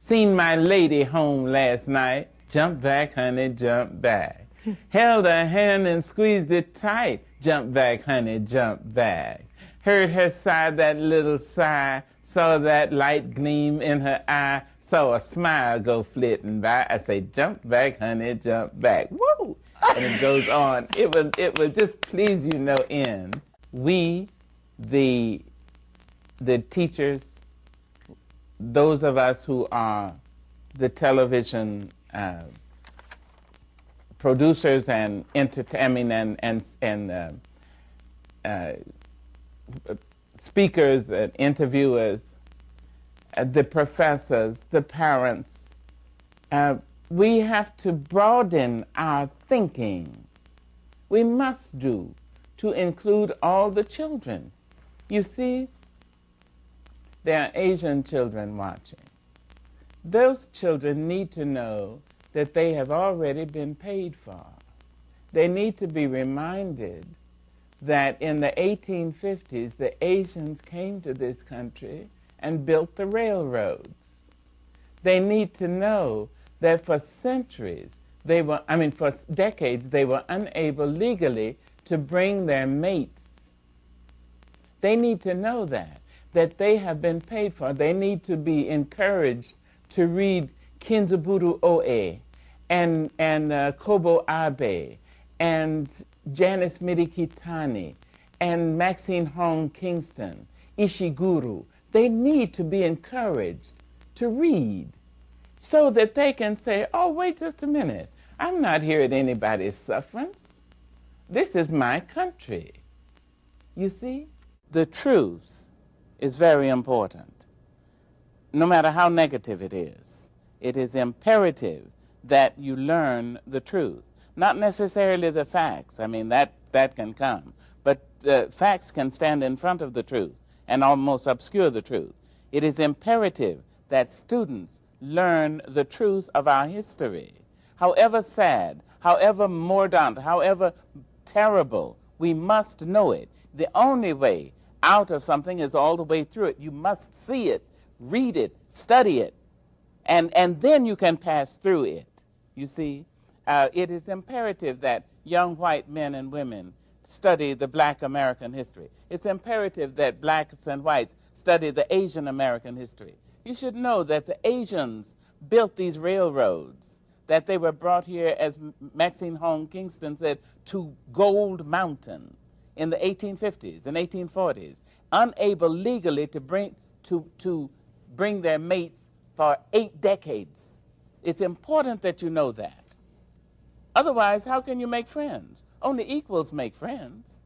Seen my lady home last night. Jump back, honey, jump back. Held her hand and squeezed it tight. Jump back, honey, jump back. Heard her sigh that little sigh. Saw that light gleam in her eye. Saw a smile go flitting by. I say, jump back, honey, jump back. Woo! And it goes on. It will just please you no end. We, the teachers, those of us who are the television producers and speakers and interviewers, the professors, the parents, we have to broaden our thinking. We must do to include all the children. You see, there are Asian children watching. Those children need to know that they have already been paid for. They need to be reminded that in the 1850s, the Asians came to this country and built the railroads. They need to know that for centuries, for decades, they were unable legally to bring their mates. They need to know that they have been paid for. They need to be encouraged to read Kinzaburo Oe and Kobo Abe and Janice Midikitani and Maxine Hong Kingston, Ishiguro. They need to be encouraged to read so that they can say, oh, wait just a minute. I'm not here at anybody's sufferance. This is my country. You see? The truth is very important, no matter how negative it is. It is imperative that you learn the truth, not necessarily the facts. I mean, that can come, but the facts can stand in front of the truth and almost obscure the truth. It is imperative that students learn the truth of our history. However sad, however mordant, however terrible, we must know it. The only way out of something is all the way through it. You must see it, read it, study it, and then you can pass through it. You see, it is imperative that young white men and women study the Black American history. It's imperative that blacks and whites study the Asian American history. You should know that the Asians built these railroads, that they were brought here, as Maxine Hong Kingston said, to Gold Mountain in the 1850s and 1840s, unable legally to bring their mates for 8 decades. It's important that you know that. Otherwise, how can you make friends? Only equals make friends.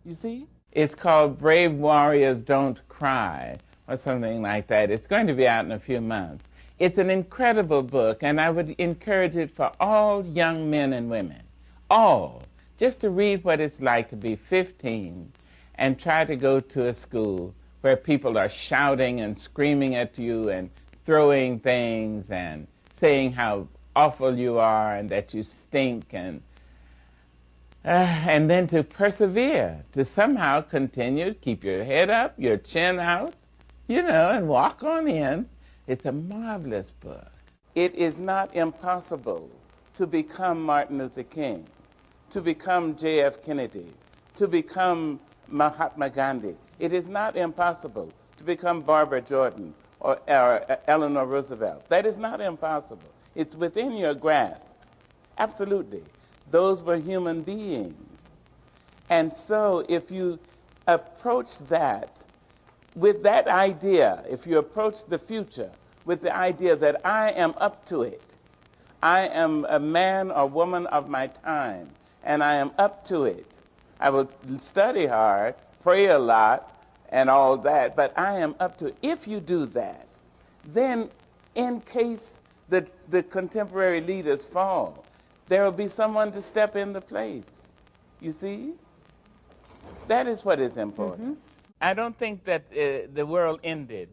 You see? It's called Brave Warriors Don't Cry, or something like that. It's going to be out in a few months. It's an incredible book, and I would encourage it for all young men and women, all, just to read what it's like to be 15 and try to go to a school where people are shouting and screaming at you and throwing things and saying how awful you are and that you stink, and then to persevere, to somehow continue, keep your head up, your chin out, and walk on in. It's a marvelous book. It is not impossible to become Martin Luther King, to become J.F. Kennedy, to become Mahatma Gandhi. It is not impossible to become Barbara Jordan or Eleanor Roosevelt. That is not impossible. It's within your grasp. Absolutely. Those were human beings. And so if you approach that with that idea, if you approach the future with the idea that I am up to it, I am a man or woman of my time, and I am up to it. I will study hard, pray a lot, and all that, but I am up to it. If you do that, then in case the contemporary leaders fall, there will be someone to step in the place. You see? That is what is important. Mm-hmm. I don't think that the world ended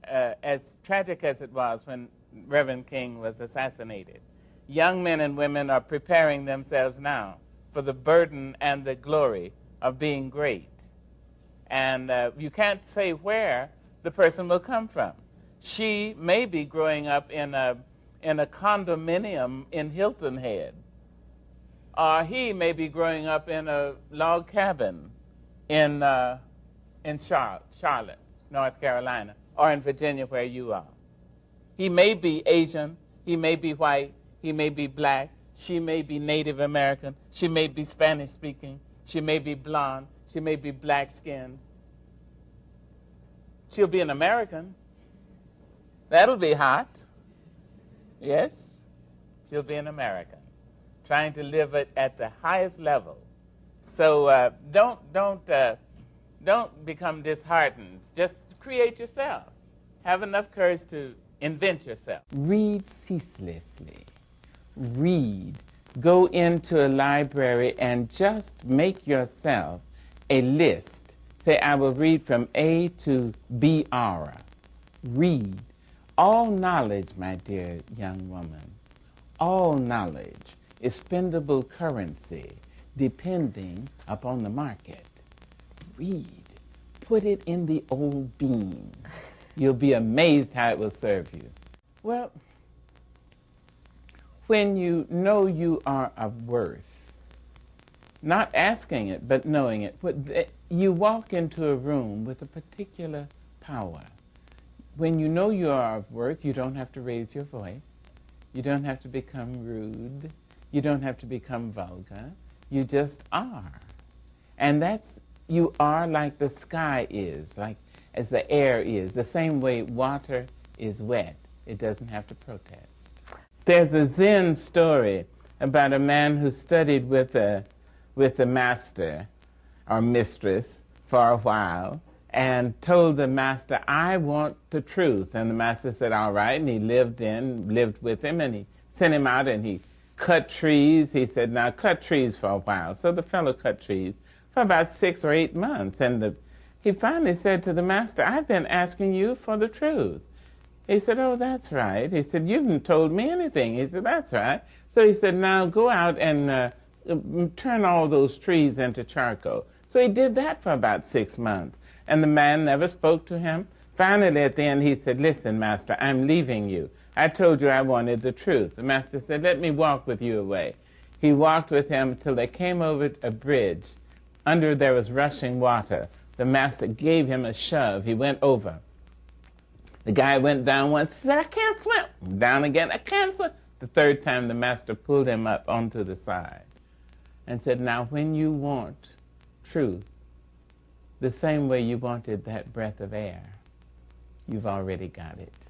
as tragic as it was when Reverend King was assassinated. Young men and women are preparing themselves now for the burden and the glory of being great. And you can't say where the person will come from. She may be growing up in a condominium in Hilton Head. Or he may be growing up in a log cabin in Charlotte, North Carolina, or in Virginia where you are. He may be Asian, he may be white, he may be black, she may be Native American, she may be Spanish speaking, she may be blonde, she may be black skinned. She'll be an American. That'll be hot. Yes, she'll be an American, trying to live it at the highest level. So don't become disheartened. Just create yourself. Have enough courage to invent yourself. Read ceaselessly. Read. Go into a library and just make yourself a list. Say, I will read from A to BR. Read. All knowledge, my dear young woman, all knowledge is spendable currency depending upon the market. Read. Put it in the old bean. You'll be amazed how it will serve you. Well, when you know you are of worth, not asking it, but knowing it, you walk into a room with a particular power. When you know you are of worth, you don't have to raise your voice. You don't have to become rude. You don't have to become vulgar. You just are. And you are like the sky is, like as the air is, the same way water is wet. It doesn't have to protest. There's a Zen story about a man who studied with a master or mistress for a while and told the master, I want the truth. And the master said, all right, and he lived with him, and he sent him out and he cut trees. He said, now cut trees for a while. So the fellow cut trees for about 6 or 8 months. And he finally said to the master, I've been asking you for the truth. He said, oh, that's right. He said, you haven't told me anything. He said, that's right. So he said, now go out and turn all those trees into charcoal. So he did that for about 6 months. And the man never spoke to him. Finally, at the end, he said, listen, master, I'm leaving you. I told you I wanted the truth. The master said, let me walk with you away. He walked with him till they came over a bridge. Under there was rushing water. The master gave him a shove. He went over. The guy went down once. He said, I can't swim. Down again. I can't swim. The third time, the master pulled him up onto the side and said, now, when you want truth, the same way you wanted that breath of air, you've already got it.